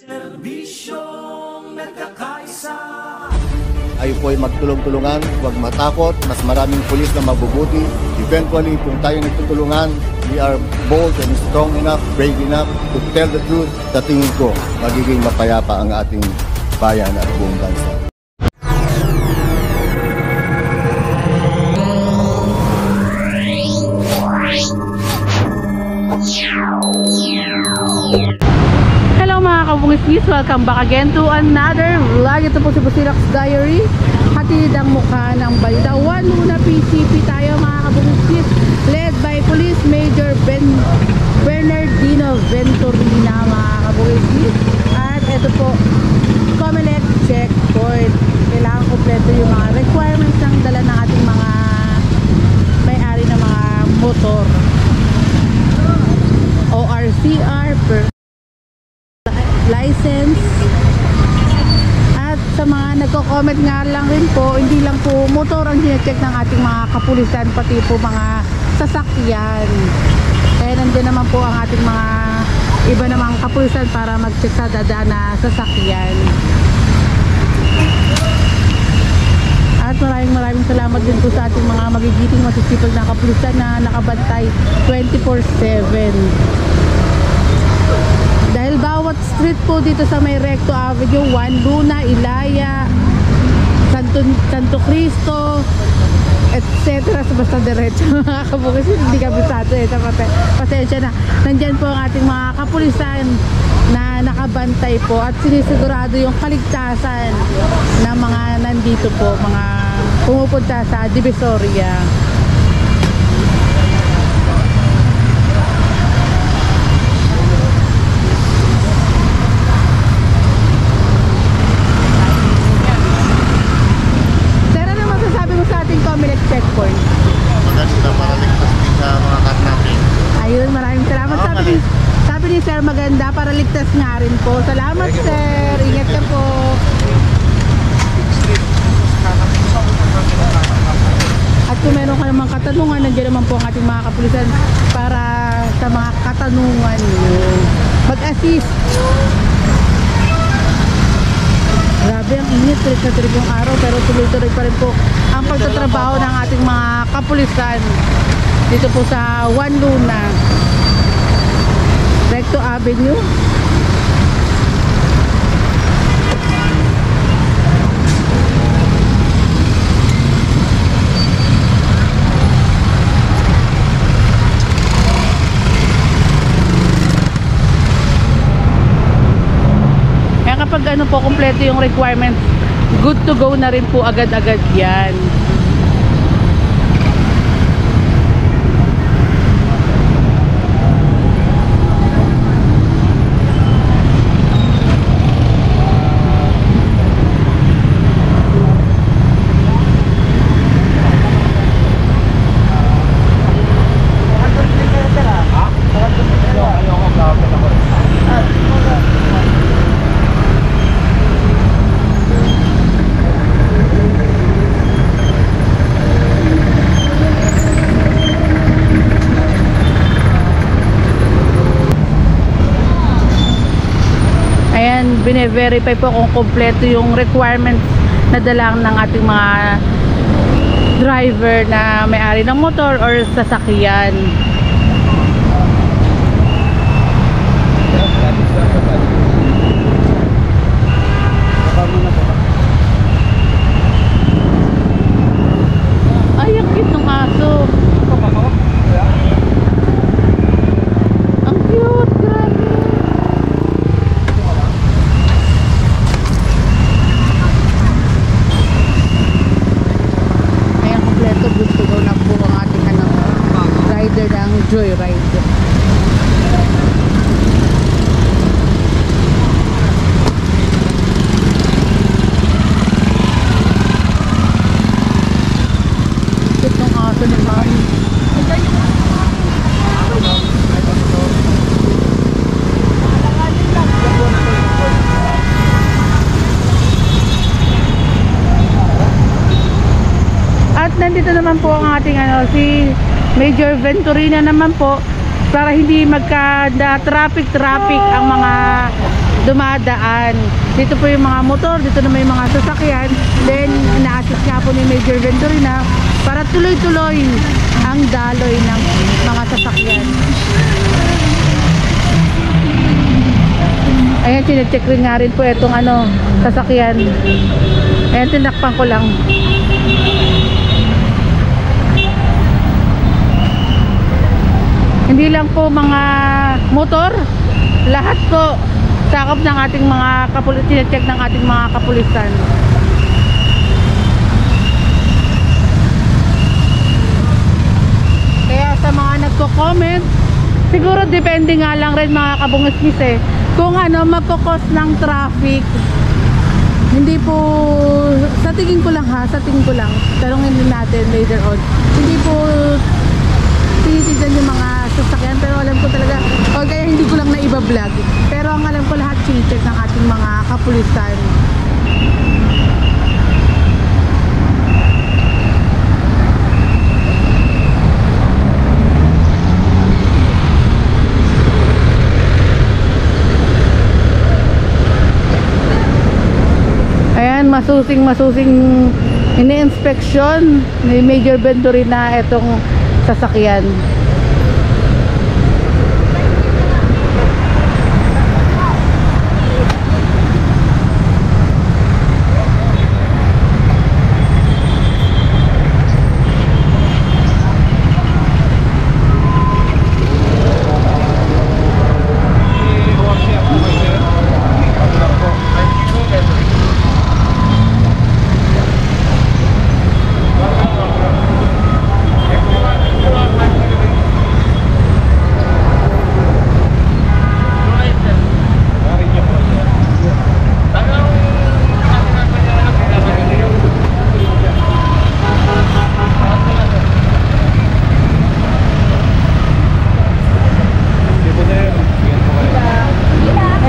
Serbisyong nagkakaisa. Tayo po ay magtulong-tulungan, huwag matakot, mas maraming pulis na mabubuti. Eventually, kung tayo nagtutulungan, we are bold and strong enough, brave enough to tell the truth. Sa tingin ko, magiging mapayapa ang ating bayan at buong bansa. Hello mga kabungis, welcome back again to another vlog. Ito po si Busilax Diary. Hatid ang mukha ng balita. One Luna PCP tayo mga kabungis, led by Police Major Bernardino Venturina mga kabungis. At ito po, Comelec checkpoint. Kailangan kompleto yung mga requirements ng dala ng ating mga may-ari ng mga motor. ORCR, license. At sa mga nagko-comment nga lang rin po, hindi lang po motor ang sinecheck ng ating mga kapulisan, pati po mga sasakyan. Kaya nandiyan naman po ang ating mga iba namang kapulisan para mag-check sa dadaan na sasakyan. At maraming salamat din po sa ating mga magigiting masisipag na kapulisan na nakabantay 24/7. Dahil bawat street po dito sa may Recto Avenue, Juan Luna, Ilaya, Santo Cristo, etc. Basta diretso mga kabukis, hindi kabisado pasensya na. Nandyan po ang ating mga kapulisan na nakabantay po at sinisigurado yung kaligtasan ng mga nandito po, mga pumupunta sa Divisoria. Checkpoint. Maganda para ligtas din sa mga car natin. Ayun, maraming salamat. Sabi ni Sir, maganda para ligtas nga rin po. Salamat Sir, ingat ka po. At kung meron ka namang katanungan, nandiyan naman po ang ating mga kapulisan para sa mga katanungan nyo. Mag-assist. Grabe ang init, trip na trip yung araw, pero tuloy-tuloy pa rin po ang pagtatrabaho ng ating mga kapulisan dito po sa Juan Luna, Recto Avenue. Kapag ano po, kompleto yung requirements, good to go na rin po agad-agad yan. Bine-verify po kung kompleto yung requirements na dalang ng ating mga driver na may-ari ng motor or sasakyan. Ay, ang cute ng aso. Ang cute, grabe. Gusto ko na po ang ating rider ng Joyride. Itong aso ni Mami. Nandito naman po ang ating si Major Venturina naman po para hindi magka-traffic ang mga dumadaan. Dito po yung mga motor, dito naman yung mga sasakyan. Then ina-assist nga po ni Major Venturina para tuloy-tuloy ang daloy ng mga sasakyan. Ayan, sinecheck rin nga rin po itong sasakyan. Ayan, tinakpan ko lang. Hindi lang po mga motor, lahat po sakop ng ating mga sinecheck ng ating mga kapulisan. Kaya sa mga nagko-comment, siguro depende nga lang rin mga kabungismis kung mapokos ng traffic. Hindi po, sa tingin ko lang tanongin din natin later on, hindi po tinitignan yung mga sasakyan, pero alam ko talaga, o kaya hindi ko lang na iba-vlog, pero ang alam ko lahat chine-check ng ating mga kapulisan. Ayan, masusing ini-inspection ni Major Venturina itong sasakyan.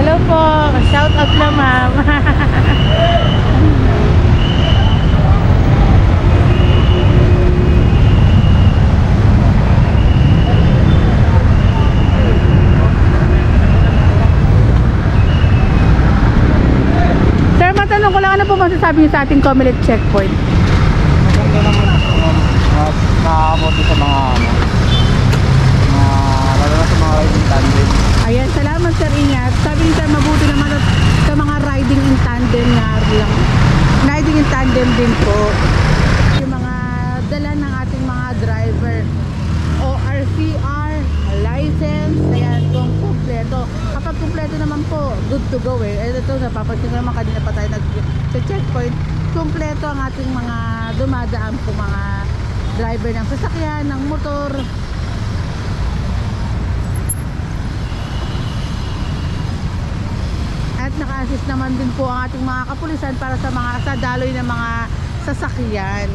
Hello po, shout out na ma'am. Sir, matanong ko lang, ano po masasabi niyo sa ating Comelec checkpoint? Maganda naman nakakamot sa mga lalo na sa mga riding tandem. Ayan, salamat sir, ingat. Sabi ni sir, mabuti naman sa mga riding in tandem nga lang. Riding in tandem din po. Yung mga dala ng ating mga driver. ORCR, license, ayan, kung kumpleto. Kapag kumpleto naman po, good to go Ito, napapansin ko naman kanina pa tayo nag-checkpoint. Kumpleto ang ating mga dumadaan po mga driver ng sasakyan, ng motor. At naka-assist naman din po ang ating mga kapulisan para sa daloy ng mga sasakyan.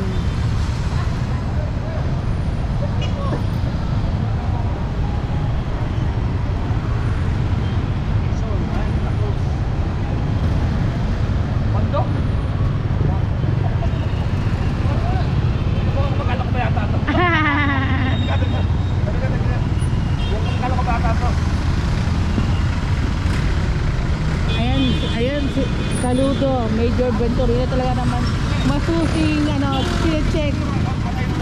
Saludo, Major Venturina, talaga naman masusing sine-check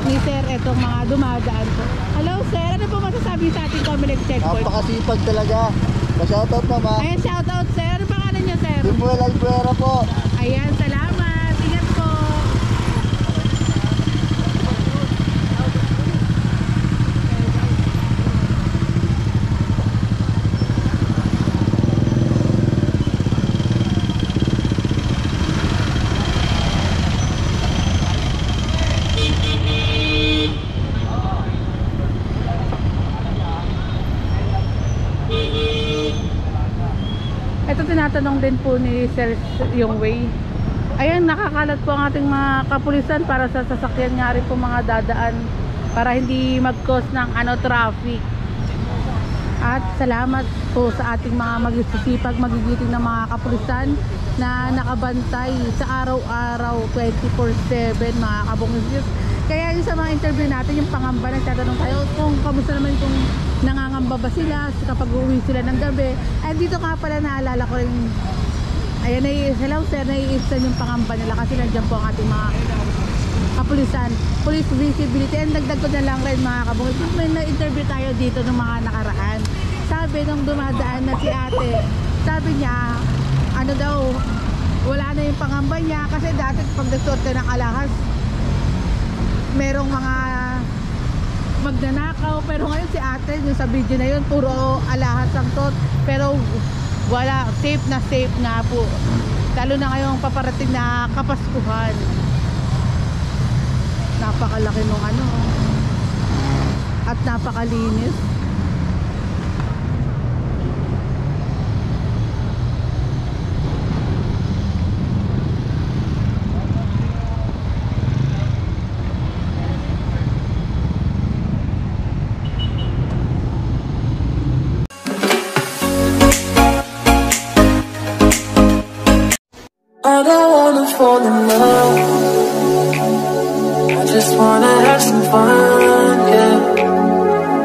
ni sir itong mga dumadaan po. Hello sir, ano po masasabi sa ating Comelec checkpoint? Napakasipag talaga. Pa-shoutout naman. Ayan, shoutout sir. Ano pangalan niyo sir? Samuel Albuera po. Ayan, salamat. Ingat po. Ito tinatanong din po ni Sir yung way. Ayan, nakakalat po ang ating mga kapulisan para sa sasakyan nga rin po mga dadaan para hindi mag-cause ng traffic. At salamat po sa ating mga magsusipag, magigiting na mga kapulisan na nakabantay sa araw-araw 24/7 mga kabungis. Kaya yung sa mga interview natin, yung pangamba, nagtatanong tayo kung kamusta naman itong nangangamba ba sila kapag uuwi sila ng gabi. And dito nga pala naalala ko rin, ayan, hello sir, naiistan yung pangamba nila kasi nandiyan po ang ating mga kapulisan, police visibility. And dagdag ko na lang rin mga kabungis, may na-interview tayo dito ng mga nakaraan. Sabi nung dumadaan na si ate, sabi niya, ano daw, wala na yung pangamba niya kasi dati pag nagsuot ka ng alahas, merong mga magnanakaw. Pero ngayon si ate, yung sa video na yun, puro alahas ang suot. Pero wala, safe nga po. Lalo na ngayong paparating na Kapaskuhan. Napakalaki nung ano at napakalinis. I don't wanna fall in love, I just wanna have some fun, yeah.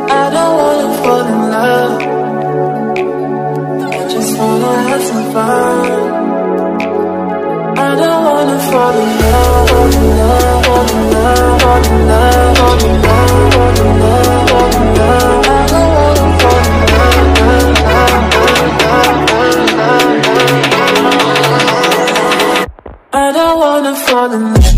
I don't wanna fall in love, I just wanna have some fun. I don't wanna fall in love, fall in love, fall in love, fall in love, fall in love, fall in love, fall in love. I don't wanna fall in love, I don't wanna fall in love.